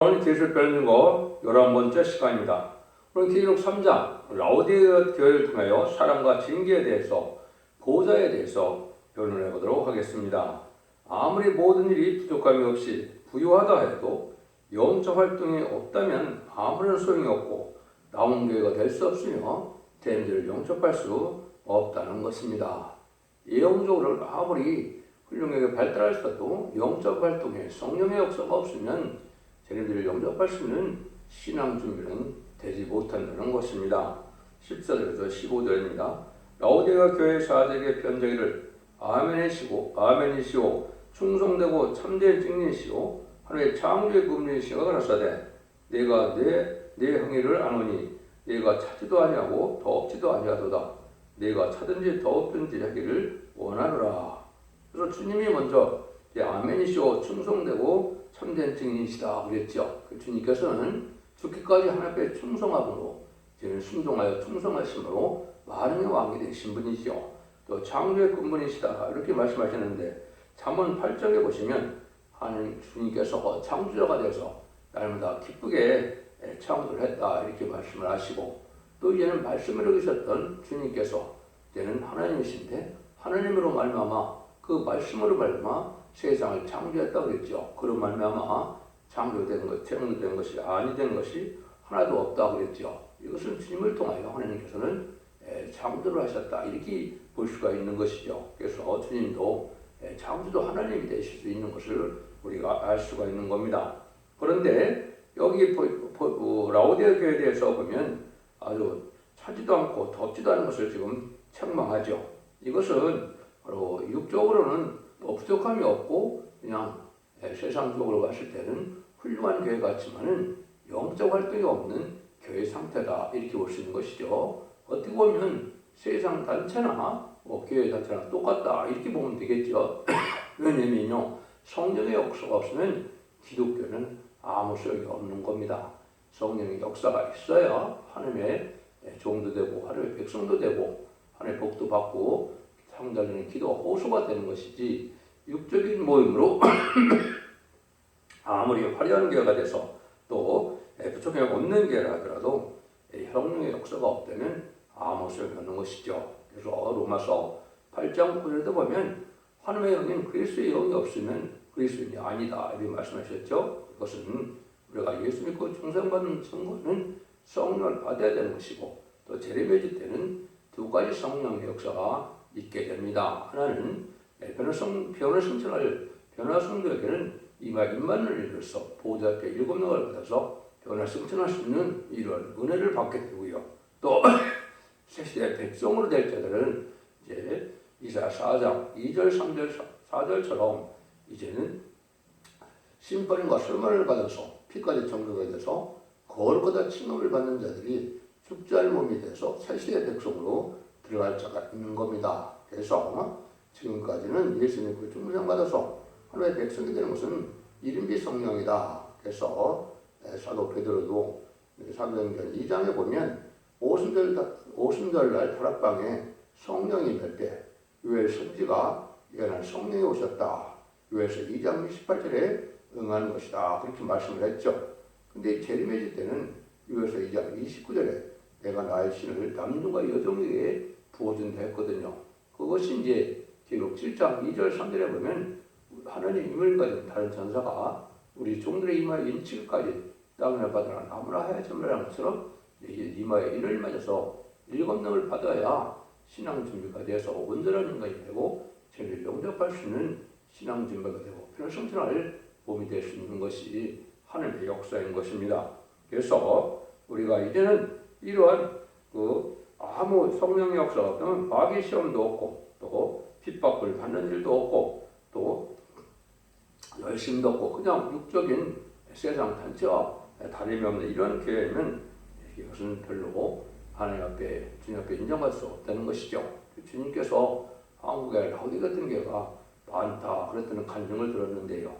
오늘 계시록 배우는 거 11번째 시간입니다. 오늘 계시록 3장 라오디게아 교회를 통하여 사랑과 징계에 대해서 보호자에 대해서 변론을 해보도록 하겠습니다. 아무리 모든 일이 부족함이 없이 부유하다 해도 영적 활동이 없다면 아무런 소용이 없고 나온 교회가 될 수 없으며 대인들을 영접할 수 없다는 것입니다. 예언적으로 아무리 훌륭하게 발달하셔도 영적 활동에 성령의 역사가 없으면 자기들을 영접할 수 있는 신앙 준비는 되지 못한다는 것입니다. 14절에서 15절입니다. 라오디게아 교회 사제에게 편지하기를 아멘이시오 충성되고 참된 증인이시오 하나님의 창조의 근본이시가 가라사대 내가 내 행위를 아노니 내가 찾지도 아니하고 더 없지도 아니하도다 내가 찾든지 더 없든지 하기를 원하노라. 그래서 주님이 먼저 아멘이시오 충성되고 참된 증인이시다 그랬죠. 주님께서는 죽기까지 하나님 앞에 충성함으로 저는 순종하여 충성하심으로 만왕의 왕이 되신 분이시오. 또 창조의 근본이시다 이렇게 말씀하셨는데 잠언 8장에 보시면 하나님 주님께서 창조자가 되어서 날마다 기쁘게 창조를 했다 이렇게 말씀을 하시고 또 이제는 말씀을 읽으셨던 주님께서 이제는 하나님이신데 하나님으로 말미암아 그 말씀으로 말미암아 세상을 창조했다고 그랬죠. 그런 말미암아 창조된 것이 아니 된 것이 하나도 없다고 그랬죠. 이것은 주님을 통하여 하나님께서는 창조를 하셨다 이렇게 볼 수가 있는 것이죠. 그래서 주님도 창조도 하나님이 되실 수 있는 것을 우리가 알 수가 있는 겁니다. 그런데 여기 라오디게아 교회에 대해서 보면 아주 차지도 않고 덥지도 않은 것을 지금 책망하죠. 이것은 바로 육적으로는 부족함이 없고 그냥 세상적으로 봤을 때는 훌륭한 교회 같지만은 영적 활동이 없는 교회 상태다 이렇게 볼 수 있는 것이죠. 어떻게 보면 세상 단체나 교회 단체나 똑같다 이렇게 보면 되겠죠. 왜냐면요 성령의 역사가 없으면 기독교는 아무 소용이 없는 겁니다. 성령의 역사가 있어야 하나님의 종도 되고 하나님의 백성도 되고 하나님의 복도 받고 상달리는 기도가 호소가 되는 것이지 육적인 모임으로 아무리 화려한 교회가 돼서 또 부족함이 없는 교회라 하더라도 성령의 역사가 없다면 아무 소용이 없는 것이죠. 그래서 로마서 8장 9절에도 보면 하나님의 영인 그리스도의 영이 없으면 그리스도인이 아니다 이렇게 말씀하셨죠. 그것은 우리가 예수 믿고 충성받는 증거는 성령을 받아야 되는 것이고 또 제레미야 때는 두 가지 성령의 역사가 있게 됩니다. 하나는 변화 성도에게는 임마누엘 이로서 보호자 앞에 7명을 받아서 변화 성천할 수 있는 이런 은혜를 받게 되고요. 또 새시대 백성으로 될 자들은 이제 이사야 4장 2절 3절 4절처럼 이제는 심판과 설문을 받아서 피까지 정결하게 돼서 거울보다 칭함을 받는 자들이 죽지 않을 몸이 돼서 새시대 백성으로 들어갈 자가 있는 겁니다. 그래서 지금까지는 예수 믿고 충성받아서 하나님의 백성이 되는 것은 이른비 성령이다. 그래서 사도 베드로도 사도행전 2장에 보면 오순절날 다락방에 성령이 임할 때 요엘 선지가 예언한 성령이 오셨다. 요엘서 2장 28절에 응하는 것이다. 그렇게 말씀을 했죠. 근데 제레미야 때는 요엘서 2장 29절에 내가 나의 신을 남종과 여종에게 부어준다 했거든요. 그것이 이제 기록 7장 2절 3절에 보면 하나님 임을 가진 다른 전사가 우리 종들의 이마에 인치까지 땅을 받으라 나무라 하야점이라는 것처럼 이마에 인을 맞아서 7명을 받아야 신앙 준비가 돼서 온전한 인간이 되고 죄를 용접할 수 있는 신앙 준비가 되고 필요 성천할 몸이 될 수 있는 것이 하나님의 역사인 것입니다. 그래서 우리가 이제는 이러한 아무 성령의 역사가 없으면 마귀 시험도 없고 또 핍박을 받는 일도 없고 또 열심도 없고 그냥 육적인 세상 단체와 다름이 없는 이런 교회는 이것은 별로 하나님 앞에 주님 앞에 인정할 수 없다는 것이죠. 주님께서 한국에 라오디게아 같은 교회가 많다 그랬다는 간증을 들었는데요.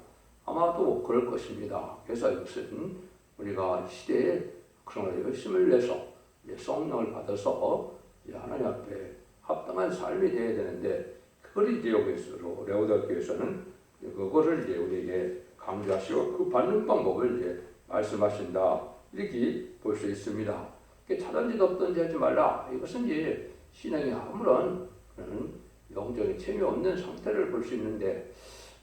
아마도 그럴 것입니다. 그래서 이것은 우리가 시대에 그런 열심을 내서 성령을 받아서 하나님 앞에 합당한 삶이 되어야 되는데 그걸 이제 여기서 라오디게아 교회에서는 그거를 이제 우리에게 강조하시고 그 받는 방법을 이제 말씀하신다. 이렇게 볼 수 있습니다. 차든지 덥든지 하지 말라. 이것은 이제 신앙이 아무런 그런 영적인 체미 없는 상태를 볼 수 있는데,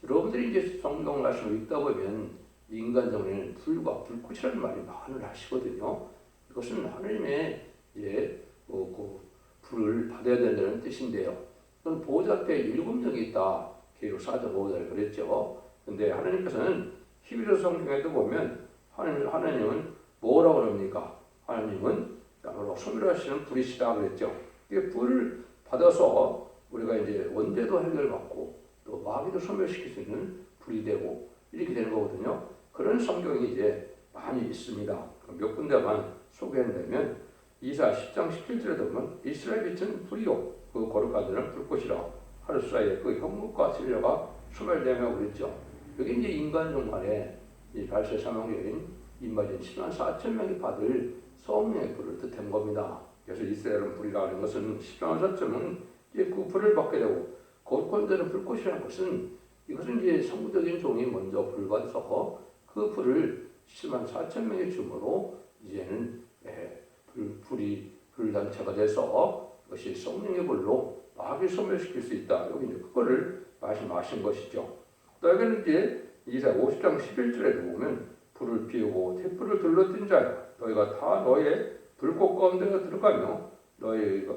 여러분들이 이제 성경 말씀을 읽다 보면 인간적인 불과 불꽃이라는 말이 많이 하시거든요. 이것은 하나님의 이제 그 불을 받아야 된다는 뜻인데요. 그건 보호자 앞에 7명이 있다. 계로 사자 보호자를 그랬죠. 근데 하나님께서는 히브리서 성경에도 보면 하나님은 뭐라고 그럽니까? 하나님은 바로 소멸하시는 불이시다 그랬죠. 이게 불을 받아서 우리가 이제 원죄도 해결받고 또 마귀도 소멸시킬 수 있는 불이 되고 이렇게 되는 거거든요. 그런 성경이 이제 많이 있습니다. 몇 군데만 소개한다면 이사 10장 17절에 보면 이스라엘 빛은 불이요 그 거룩하들은 불꽃이라 하루 사이에 그 형국과 진료가 소멸되며 그랬죠. 여기 이제 인간 종말에 이 발세 사망여인 인마진 10만 4천 명이 받을 성령의 불을 뜻한 겁니다. 그래서 이스라엘은 불이라는 것은 10만 4천은 이제 그 불을 받게 되고 거룩한데는 불꽃이라는 것은 이것은 이제 성부적인 종이 먼저 불을 받아서 그 불을 10만 4천 명의 줌으로 이제는 불단체가 돼서 그것이 성령의 불로 마귀를 소멸시킬 수 있다. 여기 이제 그거를 말씀하신 것이죠. 또 여기는 이제 이사 50장 11절에도 보면 불을 피우고 태풀을 둘러뜬 자야 너희가 다 너의 불꽃 가운데로 들어가며 너의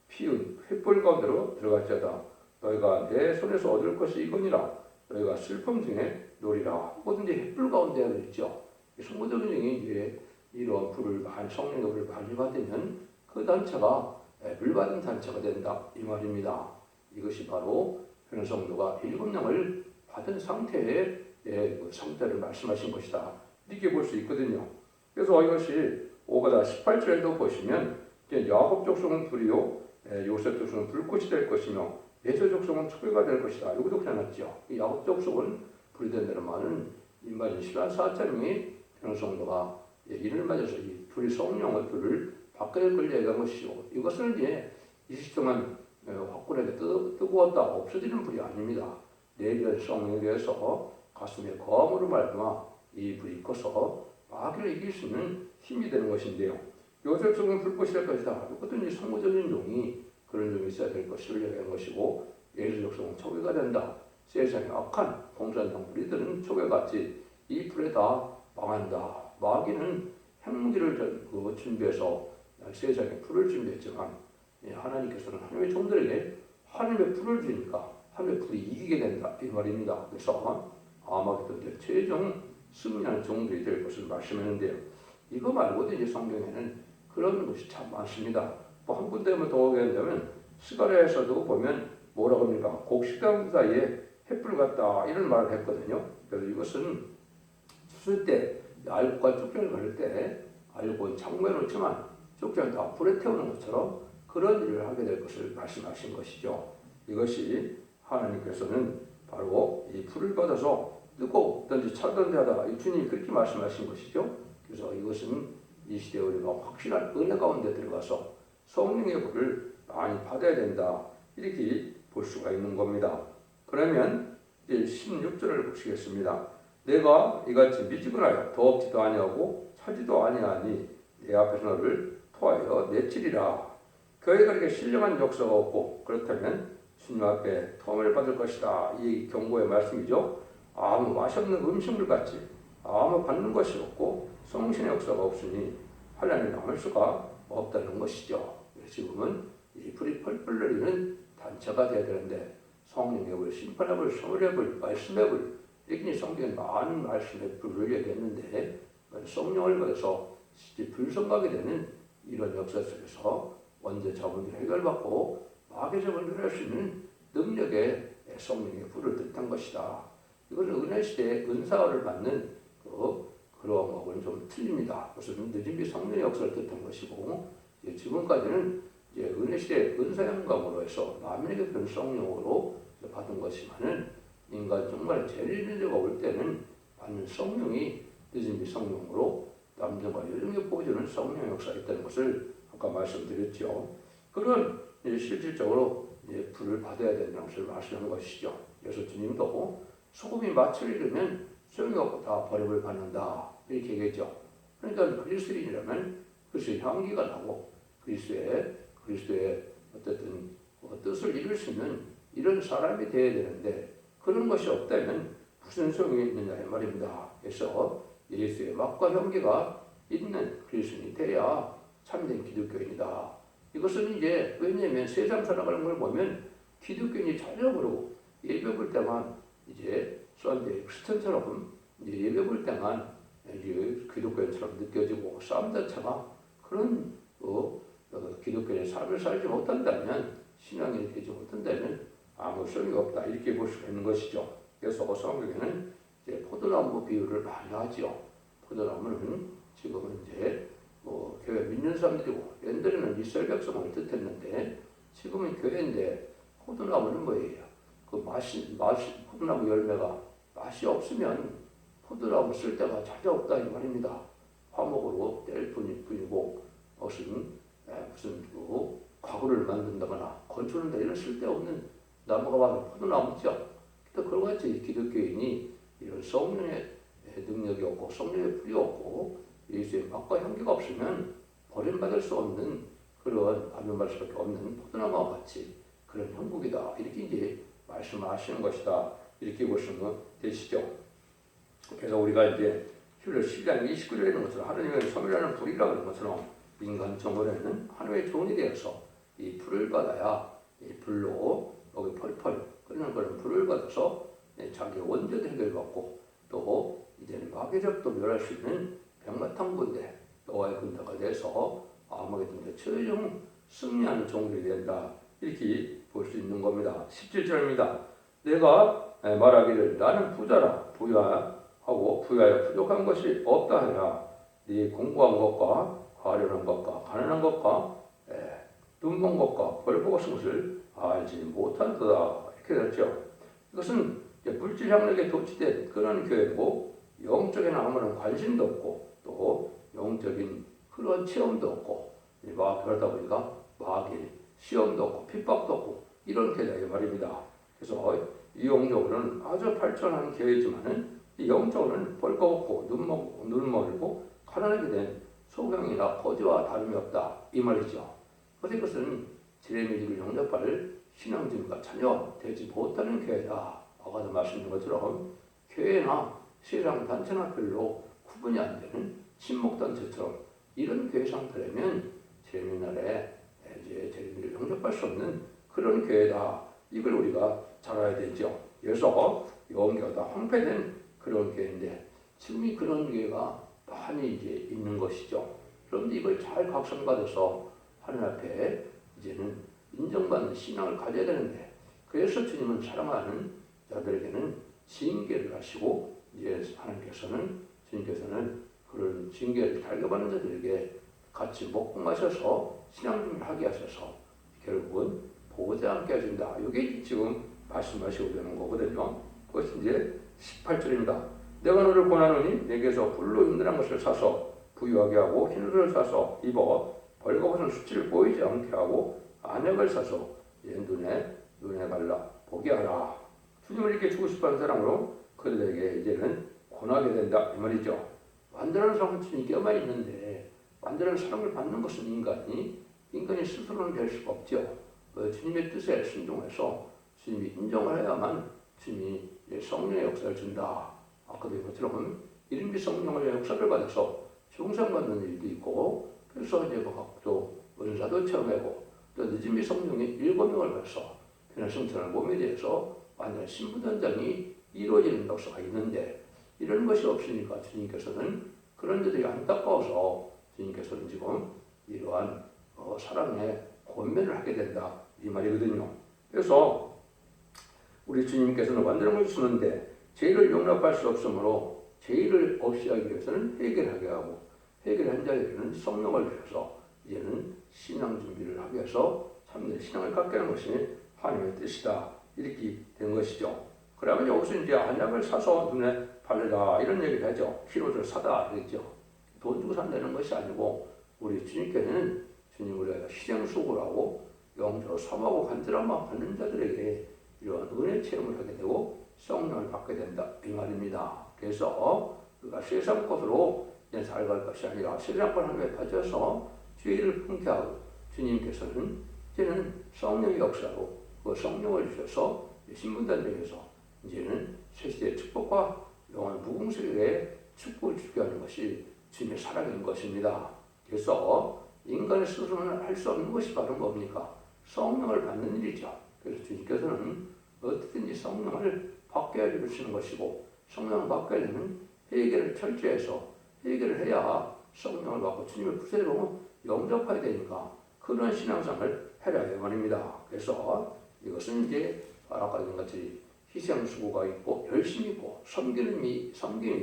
피운 횃불 가운데로 들어갈지어다. 너희가 내 손에서 얻을 것이 이거니라. 너희가 슬픔 중에 노리라. 뭐든지 횃불 가운데 있죠. 성모적인 중에 이제 이런 불을 성령의 불을 많이 받으면 그 단체가 물 받은 단체가 된다 이 말입니다. 이것이 바로 현 성도가 7명을 받은 상태의 그 상태를 말씀하신 것이다. 이렇게 볼 수 있거든요. 그래서 이것이 5가다 18절에도 보시면 야곱 족속은 불이요 요셉 족속은 불꽃이 될 것이며 에서 족속은 초계가 될 것이다. 여기도 그려놨죠. 야곱 족속은 불이 된다는 말은 인마진 10만 4천명이 현 성도가 이를 맞아서 이 불이 성령의 불을 밖에 걸려 얘기한 것이고 이것은 이제 20일 동안 화끈하게 뜨거웠다 없어지는 불이 아닙니다. 내면 성령에 대해서 가슴에 거함으로 말미암아 이 불이 커서 마귀를 이길 수 있는 힘이 되는 것인데요. 요셉 속은 불꽃이 될 것이다. 이것도 이제 성모적인 종이 그런 종이 있어야 될 것을 얘기한 것이고 예수 족속은 초계가 된다. 세상에 악한 공산당 우리들은 초계같이 이 불에 다 망한다. 마귀는 핵무기를 준비해서 세상에 불을 준비했지만 하나님께서는 하나님의 종들에게 하나님의 불을 주니까 하나님의 불이 이기게 된다 이 말입니다. 그래서 아마겟돈 최종 승리하는 종들이 될 것을 말씀했는데요. 이거 말고도 이제 성경에는 그런 것이 참 많습니다. 뭐 한 군데만 더 오게한다면 스가랴에서도 보면 뭐라고 합니까? 곡식당 사이에 횃불 같다 이런 말을 했거든요. 그래서 이것은 추수 때 알곡과 쪽장을 가를 때 알곡은 창고에 놓지만 쪽장을 다 불에 태우는 것처럼 그런 일을 하게 될 것을 말씀하신 것이죠. 이것이 하나님께서는 바로 이 불을 받아서 뜨겁든지 차든지 하다 이 주님이 그렇게 말씀하신 것이죠. 그래서 이것은 이 시대에 우리가 확실한 은혜 가운데 들어가서 성령의 불을 많이 받아야 된다 이렇게 볼 수가 있는 겁니다. 그러면 이제 16절을 보시겠습니다. 내가 이같이 미지근하여 더없지도 아니하고 차지도 아니하니 내 앞에서 너를 토하여 내치리라. 교회가 이렇게 신령한 역사가 없고 그렇다면 주님 앞에 토함을 받을 것이다. 이 경고의 말씀이죠. 아무 맛이 없는 음식물 같이 아무 받는 것이 없고 성신의 역사가 없으니 환난이 남을 수가 없다는 것이죠. 지금은 이 불이 펄펄 내리는 단체가 되어야 되는데 성령의 불, 심판의 불, 소멸의 불, 말씀의 불 이렇게 성경에 많은 말씀의 불을 얘기했는데 성령을 받아서 불성하게 되는 이런 역사 속에서 원죄 자본을 해결받고 마귀 자본을 할 수 있는 능력의 성령의 불을 뜻한 것이다. 이것은 은혜 시대에 은사를 받는 그런 것은 좀 틀립니다. 그래서 늦은비 성령의 역사를 뜻한 것이고 지금까지는 이제 은혜 시대 은사 영감으로 해서 만민에게 เป็น 성령으로 받은 것이면은 인간 정말 제일 문제가 올 때는 받는 성령이 늦은비 성령으로 남자가 여성의 보여주는 성령 역사가 있다는 것을 아까 말씀드렸죠. 그런 실질적으로 불을 받아야 된다는 것을 말씀한 것이죠. 그래서 주님도 소금이 맛을 잃으면 소용이 없고 다 버림을 받는다. 이렇게 얘기했죠. 그러니까 그리스도인이라면 그리스도의 향기가 나고 그리스도의 어쨌든 뜻을 이룰 수 있는 이런 사람이 되어야 되는데 그런 것이 없다면 무슨 소용이 있느냐 이 말입니다. 그래서 예수의 맛과 향기가 있는 그리스도인이 돼야 참된 기독교인이다. 이것은 이제 왜냐하면 세상 살아가는 걸 보면 기독교인이 전혀 모르고 예배 볼 때만 이제 썬데이 크리스천처럼 이제 예배 볼 때만 이제 기독교인처럼 느껴지고 삶 자체가 그런 기독교인의 삶을 살지 못한다면 신앙이 되지 못한다면 아무 소용이 없다 이렇게 볼 수가 있는 것이죠. 그래서 성경에는 이제 포도나무 비유를 많이 하지요. 포도나무는 지금은 이제 교회 믿는 사람들이고 옛날에는 이스라엘 백성을 뜻했는데 지금은 교회인데 포도나무는 뭐예요? 그 포도나무 열매가 맛이 없으면 포도나무 쓸 데가 전혀 없다 이 말입니다. 화목으로 뗄 뿐이고 무슨 가구를 만든다거나 건축한다 이런 쓸데없는 나무가 바로 포도나무죠. 또 그와 같이 기독교인이 이런 성령의 능력이 없고 성령의 불이 없고 예수의 맛과 향기가 없으면 버림받을 수 없는 그런 아멘할 수밖에 없는 포도나무와 같이 그런 형국이다 이렇게 이제 말씀하시는 것이다 이렇게 보시면 되시죠. 그래서 우리가 이제 히브리서 12장 29절에 있는 것처럼 하나님의 섬이라는 불이라고 하는 것처럼 인간 정원에는 하나님의 종이 되어서 이 불을 받아야 이 불로 여기 펄펄 끓는 그런 불을 받아서 자기 원죄도 해결받고 또 이제는 마귀력도 멸할 수 있는 백마탄 군대 여호와의 군대가 돼서 아마겟돈에 최종 승리하는 종들이 된다 이렇게 볼 수 있는 겁니다. 17절입니다. 내가 말하기를 나는 부자라 부유하고 부유하여 부족한 것이 없다 하라. 네 공부한 것과 가련한 것과 가난한 것과 눈먼 것과 벌거벗은 것을 알지 못한다 이렇게 됐죠. 이것은 물질 향락에 도취된 그런 교회고 영적인 아무런 관심도 없고 또 영적인 그런 체험도 없고 그러다 보니까 마귀 시험도 없고 핍박도 없고 이런 교회다 말입니다. 그래서 이 영적으로는 아주 발전한 교회지만은 이 영적으로는 벌거벗고 눈 멀고 가난하게 된 소경이나 거지와 다름이 없다 이 말이죠. 그래서 이것은 제레미야를 영접할 신앙진과 전혀 되지 못하는 교회다. 아까도 말씀드린 것처럼 교회나 세상 단체나 별로 구분이 안 되는 친목단체처럼 이런 교회 상태라면 제레미야에 이제 제레미야를 영접할 수 없는 그런 교회다. 이걸 우리가 잘 알아야 되죠. 그래서 영교가 다 황폐된 그런 교회인데 지금이 그런 교회가 많이 이제 있는 것이죠. 그런데 이걸 잘 각성받아서 하나님 앞에 이제는 인정받는 신앙을 가져야 되는데 그래서 주님은 사랑하는 자들에게는 징계를 하시고 이제 주님께서는 그런 징계를 달겨받는 자들에게 같이 먹고 마셔서 신앙 준비를 하게 하셔서 결국은 보호자 함께 하신다. 이게 지금 말씀하시고 되는 거거든요. 그것이 이제 18절입니다. 내가 너를 권하노니 내게서 불로 힘들한 것을 사서 부유하게 하고 흰옷을 사서 입어 벌거벗은 수치를 보이지 않게 하고 안약을 사서 눈에 발라 보게 하라. 주님을 이렇게 주고 싶어하는 사람으로 그들에게 이제는 권하게 된다 이 말이죠. 완전한 사랑은 주님께만 있는데 완전한 사랑을 받는 것은 인간이 스스로는 될 수가 없죠. 주님의 뜻에 순종해서 주님이 인정을 해야만 주님이 성령의 역사를 준다. 아까도 본 것처럼 이른비 성령의 역사를 받아서 중상받는 일도 있고 그래서 이제 또 은사도 체험하고 또 늦은비 성령의 7명을 받아서 변화성천한 몸에 대해서 완전 신부전장이 이루어지는 역사가 있는데 이런 것이 없으니까 주님께서는 그런 데들이 안타까워서 주님께서는 지금 이러한 사랑의 권면을 하게 된다 이 말이거든요. 그래서 우리 주님께서는 완전한 걸 주는데 죄를 용납할 수 없으므로 죄를 없이 하기 위해서는 해결하게 하고 해결한 자에게는 성령을 주셔서 이제는 신앙 준비를 하기 위해서 참된 신앙을 갖게 하는 것이 하나님의 뜻이다 이렇게 된 것이죠. 그러면 여기서 이제 안약을 사서 눈에 바르라 이런 얘기를 하죠. 흰옷을 사다 그랬죠. 돈 주고 산다는 것이 아니고 우리 주님께는 주님을 희생수고라고 영적으로 섬하고 간절함만 받는 자들에게 이런 은혜 체험을 하게 되고 성령을 받게 된다 이 말입니다. 그래서 그가 세상 것으로 이제 살아갈 것이 아니라 세상 것 하나에 빠져서 죄를 품게하고 주님께서는 이제는 성령의 역사로 그 성령을 주셔서 신분단중에서 이제는 새시대의 축복과 영원 무궁세계의 축복을 주게 하는 것이 주님의 사랑인 것입니다. 그래서 인간의 스스로는 할 수 없는 것이 바로 뭡니까? 성령을 받는 일이죠. 그래서 주님께서는 어떻게든지 성령을 받게 해주시는 것이고 성령을 받게 되면 회개를 철저해서 회개를 해야 성령을 받고 주님의 구세로 영접해야 되니까 그런 신앙생활을 해야 말입니다. 그래서 이것은 이제 아까 같이 희생수고가 있고 열심히 있고 섬김이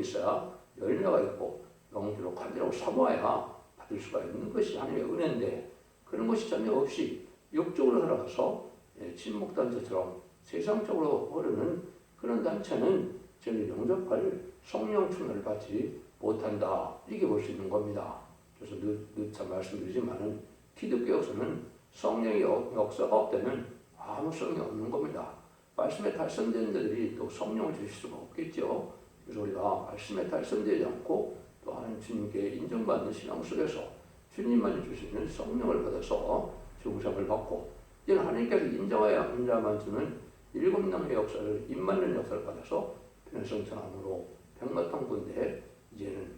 있어야 열매가 있고 영주로 간절하고 사모해야 받을 수가 있는 것이 하나님의 은혜인데 그런 것이 전혀 없이 육적으로 살아가서 친목단체처럼 세상적으로 흐르는 그런 단체는 저를 영접할 성령 충만을 받지 못한다. 이렇게 볼 수 있는 겁니다. 그래서 누차 말씀드리지만은 기독교 역사는 성령의 역사가 없다면 아무 성이 없는 겁니다. 말씀에 달성된 자들이 또 성령을 주실 수가 없겠죠. 그래서 우리가 말씀에 달성되지 않고 또 하나님 주님께 인정받는 신앙 속에서 주님만이 주시는 성령을 받아서 중생을 받고 이제는 하나님께서 인자만 주는 일곱 명의 역사를 입맞는 역사를 받아서 변성천함으로 백마탄군대 이제는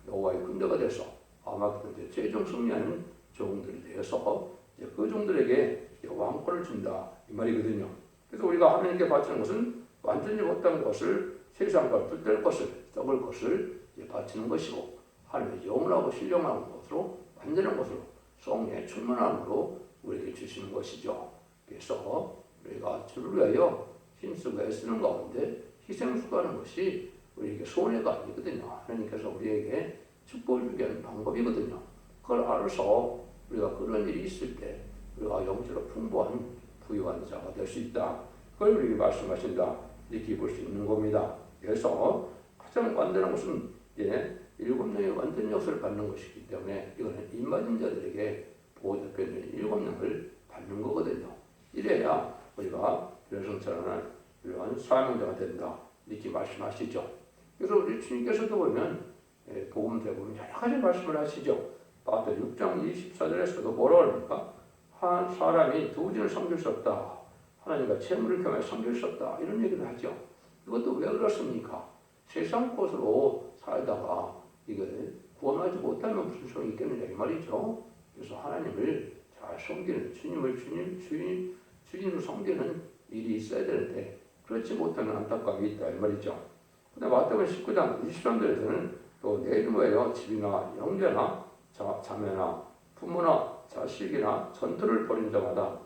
여호와의 군대가 돼서 아마겟돈 최종 승리하는 종들이 되어서 이제 그 종들에게 왕권을 준다 이 말이거든요. 그래서 우리가 하나님께 바치는 것은 완전히 못한 것을 세상과 불될 것을 썩을 것을 바치는 것이고 하나님의 영원하고 신령한 것으로 완전한 것으로 성령의 충만함으로 우리에게 주시는 것이죠. 그래서 우리가 주를 위하여 힘쓰고 애쓰는 가운데 희생수고하는 것이 우리에게 손해가 아니거든요. 하나님께서 우리에게 축복을 주게 하는 방법이거든요. 그걸 알아서 우리가 그런 일이 있을 때 우리가 영적으로 풍부한 부유한 자가 될 수 있다. 그걸 우리에게 말씀하신다. 이렇게 볼 수 있는 겁니다. 그래서 가장 완전한 것은 일곱 명의 완전 역사를 받는 것이기 때문에 이거는 입맞은 자들에게 보호대표는 일곱 명을 받는 거거든요. 이래야 우리가 변성천하는 이러한 사명자가 된다. 이렇게 말씀하시죠. 그래서 우리 주님께서도 보면 복음서에 보면 여러 가지 말씀을 하시죠. 마태 6장 24절에서도 뭐라고 합니까? 한 사람이 두 진을 섬길 수 없다. 하나님과 재물을 겸해 섬길 수 없다. 이런 얘기를 하죠. 이것도 왜 그렇습니까? 세상 것으로 살다가 이걸 구원하지 못하면 무슨 소용이 있겠느냐 이 말이죠. 그래서 하나님을 잘 섬기는 주님을 섬기는 일이 있어야 되는데 그렇지 못하면 안타까움이 있다 이 말이죠. 근데 마태복음 19장 23절에서는 또 내 이름 외에 집이나 형제나 자매나 부모나 자식이나 전투를 벌인 자마다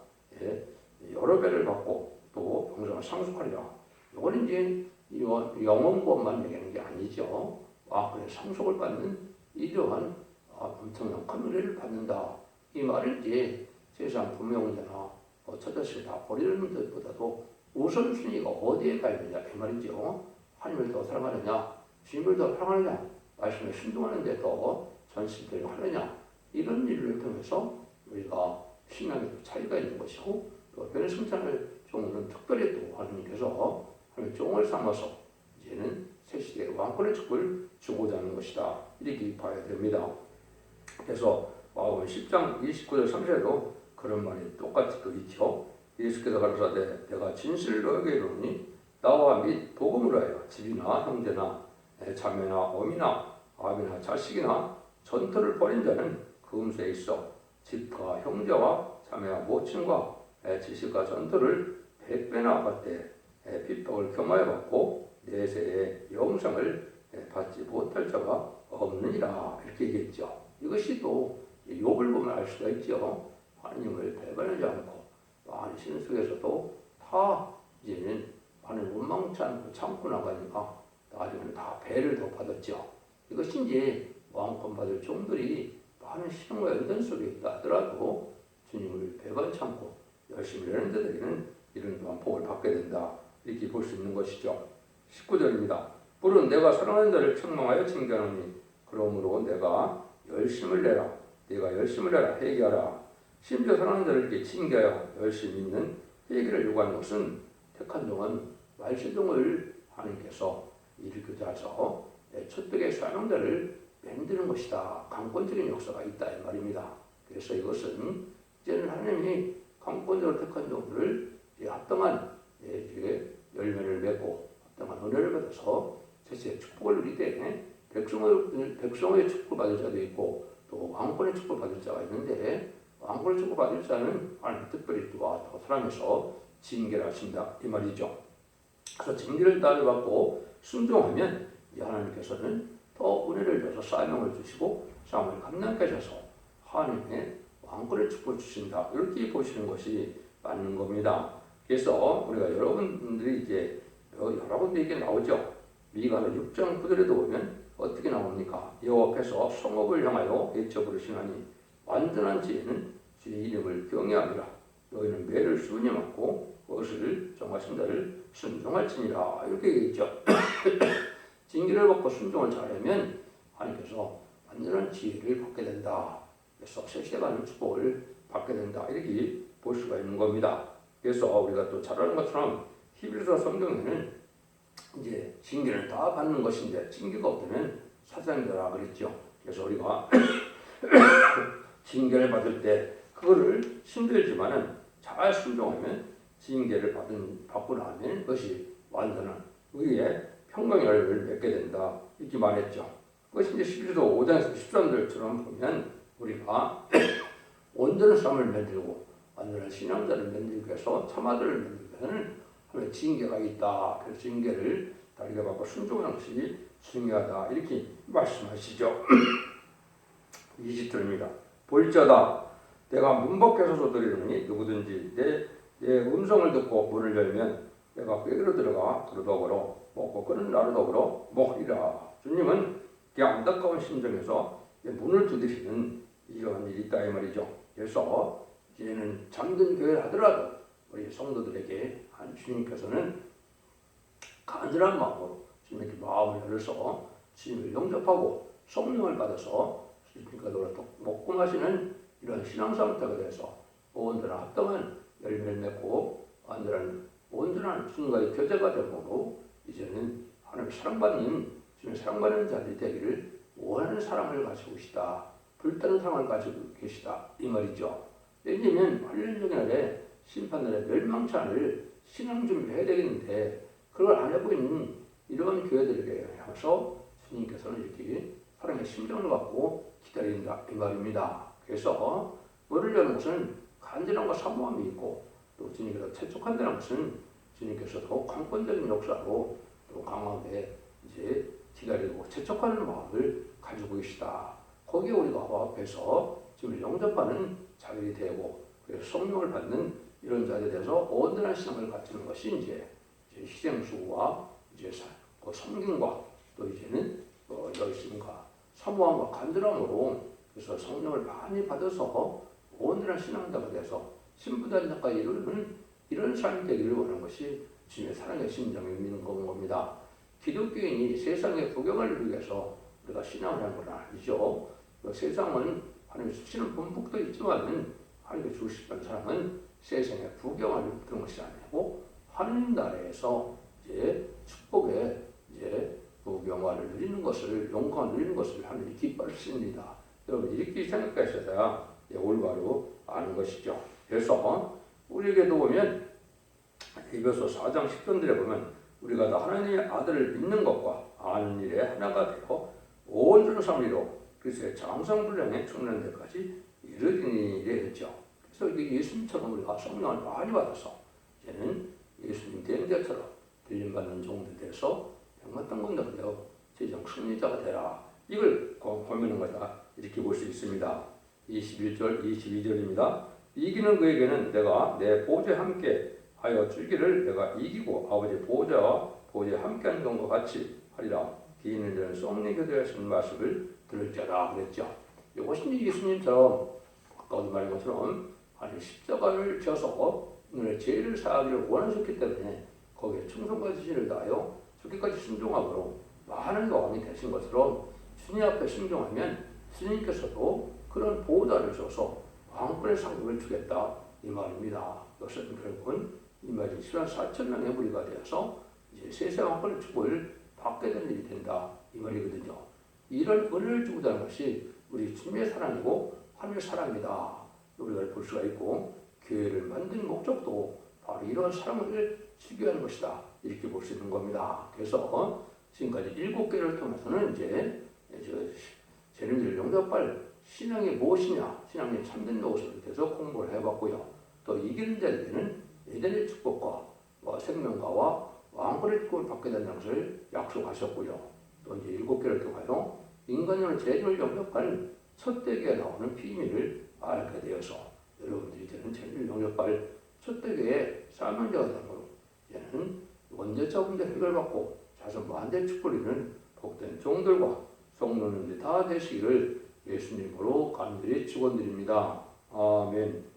여러 배를 받고 또 영생을 상속하리라. 이건 이제 영원권만 얘기하는 게 아니죠. 그래 상속을 받는 이러한 엄청난 큰 은혜를 받는다. 이 말을 이제 세상 부모형제나 처자식을 다 버리는 것보다도 우선순위가 어디에 가 있느냐 이 말이죠. 하나님을 더 사랑하느냐, 주님을 더 사랑하느냐, 말씀에 순종하는데 더 전심되려 하느냐 이런 일을 통해서 우리가 신앙에 차이가 있는 것이고 또 변성찬을 종은 특별히 또 하나님께서 하나님의 종을 삼아서 이제는 새 시대의 왕권의 축복을 주고자 하는 것이다. 이렇게 봐야 됩니다. 그래서 마가복음 10장 29절 30절에도 그런 말이 똑같이 또 있죠. 예수께서 가라사대 내가 진실을 너에게 이르노니 나와 및 복음으로 하여 집이나 형제나 자매나 어미나 아비나 자식이나 전토를 벌인 자는 그 음수에 있어 집과 형제와 자매와 모친과 지식과 전토를 100배나 받되 핍박을 겸하여 받고 내세에 영생을 받지 못할 자가 없느니라 이렇게 얘기했죠. 이것이 또 욥을 보면 알 수가 있죠. 하나님을 배반하지 않고 많은 신앙 속에서도 다 이제는 하나님 원망치 않고 참고 나가니까 나중에는 다 배를 더 받았죠. 이것이 이제 왕권 받을 종들이 많은 시련과 연단 속에 있다 하더라도 주님을 배반치 않고 열심히 하는 자들에게는 이런 또한 복을 받게 된다. 이렇게 볼 수 있는 것이죠. 19절입니다. 뿔은 내가 사랑하는 자를 책망하여 징계하노니 그러므로 내가 열심을 내라. 네가 열심을 내라. 회개하라. 심지어 사랑하는 자를 이렇게 징계하여 열심히 있는 회개를 요구하는 것은 택한 종은 말세종을 하나님께서 일으켜서 첫벽의 사명자를 만드는 것이다. 강권적인 역사가 있다 이 말입니다. 그래서 이것은 이제는 하나님이 강권적으로 택한 종들을 합당한 열매를 맺고 합당한 은혜를 받아서 제세 축복을 누릴 때 백성의 축복을 받을 자도 있고 또 왕권의 축복을 받을 자가 있는데 왕권의 축복을 받을 자는 하나님 특별히 또 사랑해서 징계를 하신다 이 말이죠. 그래서 징계를 따르받고 순종하면 하나님께서는 더 은혜를 줘서 사명을 주시고 사명을 감당케 하셔서 하나님의 왕권의 축복을 주신다 이렇게 보시는 것이 맞는 겁니다. 그래서 우리가 여러분들이 이제 여러 군데 나오죠. 미가서 6장 9절에도 보면 어떻게 나옵니까? 여호와 앞에서 성읍을 향하여 외쳐 부르시나니 완전한 지혜는 주의 이름을 경외하리라. 너희는 매를 순임하고 그것을 정하신 자를 순종할지니라 이렇게 얘기했죠. 징계를 받고 순종을 잘하면 하나님께서 완전한 지혜를 받게 된다. 그래서 세세가는 축복을 받게 된다 이렇게 볼 수가 있는 겁니다. 그래서 우리가 또 잘 아는 것처럼 히브리서 성경에는 이제 징계를 다 받는 것인데 징계가 없다면 사상이라 그랬죠. 그래서 우리가 징계를 받을 때 그거를 힘들지만은 잘 순종하면 징계를 받고 나면 그것이 완전한 의의 평강을 맺게 된다 이렇게 말했죠. 그것이 이제 11조 5장에서 13절처럼 보면 우리가 온전한 삶을 만들고 완전한 신앙자를 만들기 위해서 참아들을 만들기 위해서는 하나님의 징계가 있다. 그래서 징계를 다르게 받고 순종하는 것이 중요하다. 이렇게 말씀하시죠. 20절입니다. 볼자다 내가 문 밖에서 소리르니 누구든지 내 음성을 듣고 문을 열면 내가 꾀기로 들어가 그로도 걸어 먹고 그는 나로도 걸어 먹으리라. 주님은 그 안타까운 심정에서 문을 두드리는 이러한 일이 있다 이 말이죠. 그래서 이제는 잠든 교회를 하더라도 우리 성도들에게 주님께서는 간절한 마음으로 주님께 마음을 열어서 주님을 영접하고 성령을 받아서 주님과 먹고 마시는 이런 신앙 상태가 돼서 온전한 합당한 열매를 맺고 온전한 주님과의 교제가 되므로 이제는 하나님 사랑받는 주님 사랑받는 자들이 되기를 원하는 사랑을 가지고 계시다. 불타는 사랑을 가지고 계시다 이 말이죠. 왜냐하면 환란적인 날에 심판날에 멸망치 않을 신앙 준비를 해야 되겠는데 그걸 안 하고 있는 이런 교회들에게 향해서 주님께서는 이렇게 사랑의 심정을 갖고 기다린다 이 말입니다. 그래서 문을 여는 것은 간절함과 사모함이 있고 또 주님께서 채촉한다는 것은 주님께서도 강권적인 역사로 또 강하게 이제 기다리고 채촉하는 마음을 가지고 계시다. 거기에 우리가 앞에서 주님을 영접하는 자들이 되고 그래서 성령을 받는 이런 자들에 대해서 온전한 신앙을 갖추는 것이 이제 희생수고와 이제 그 섬김과 또 이제는 열심과 사모함과 간절함으로 그래서 성령을 많이 받아서 온전한 신앙자가 돼서 신부단자까지 이루는 이런 삶이 되기를 원하는 것이 주님의 사랑의 심정이 있는 겁니다. 기독교인이 세상의 구경을 누리기 위해서 우리가 신앙을 하는 건 아니죠. 세상은 하나님의 수치는 본복도 있지만 하나님의 주고 싶은 사람은 세상의 구경을 그런 것이 아니고 하나님 나라에서 이제 축복의 이제 구경화를 누리는 것을 영광을 누리는 것을 하나님이 기뻐하십니다. 여러분 이렇게 생각하셔야 올바로 아는 것이죠. 그래서 우리에게도 보면 에베소 4장 10절에 보면 우리가 다 하나님의 아들을 믿는 것과 아는 일에 하나가 되어 온전한 삶으로 그리스도의 장성분량에 충만한 데까지 이르리니 했죠. 그래서 이게 예수님처럼 우리가 성령을 많이 받아서 이제는 예수님 대행자처럼 들림받는 종들 돼서 영광 건너가 되어 최종 승리자가 되라. 이걸 고민하는 거다. 이렇게 볼 수 있습니다. 21절, 22절입니다. 이기는 그에게는 내가 내 보좌에 함께 하여 줄기를 내가 이기고 아버지 보좌와 보좌에 함께한 것과 같이 하리라. 기인은 저는 썩는 교대하신 말씀을 들을 자라 그랬죠. 이것이 예수님처럼 아까도 말한 것처럼 아니 십자가를 져서 오늘 죄를 사하기를 원하셨기 때문에 거기에 충성과 지시를 다하여 죽기까지 순종함으로 많은 왕이 되신 것처럼 주님 앞에 순종하면 주님께서도 그런 보호자를 줘서 왕권의 상급을 주겠다 이 말입니다. 이것은 결국은 이마지 14,000명의 무리가 되어서 이제 세세 왕권의 축복을 받게 되는 일이 된다 이 말이거든요. 이런 은혜를 주고자 하는 것이 우리 주님의 사랑이고 하나님의 사랑이다. 우리가 볼 수가 있고 교회를 만든 목적도 바로 이런 사랑을 추구하는 것이다. 이렇게 볼 수 있는 겁니다. 그래서 지금까지 7개를 통해서는 이제 재림절 영접할 신앙이 무엇이냐, 신앙의 참된 것을 계속 공부를 해봤고요. 또 이기는 자에게는 예전의 축복과 생명과와 왕권의 축복을 받게 된다는 것을 약속하셨고요. 또 이제 7개를 통하여 인간을 재림을 영접할 첫 대기에 나오는 비밀을 알게 되어서 여러분들이 이제는 재림을 영접할 첫 대기에 사명자가 되는 것으로 이제는 원죄자 문제 해결받고 자손 만대 축복이는 복된 종들과 성도님들이 다 되시기를 예수님으로 간절히 축원드립니다. 아멘.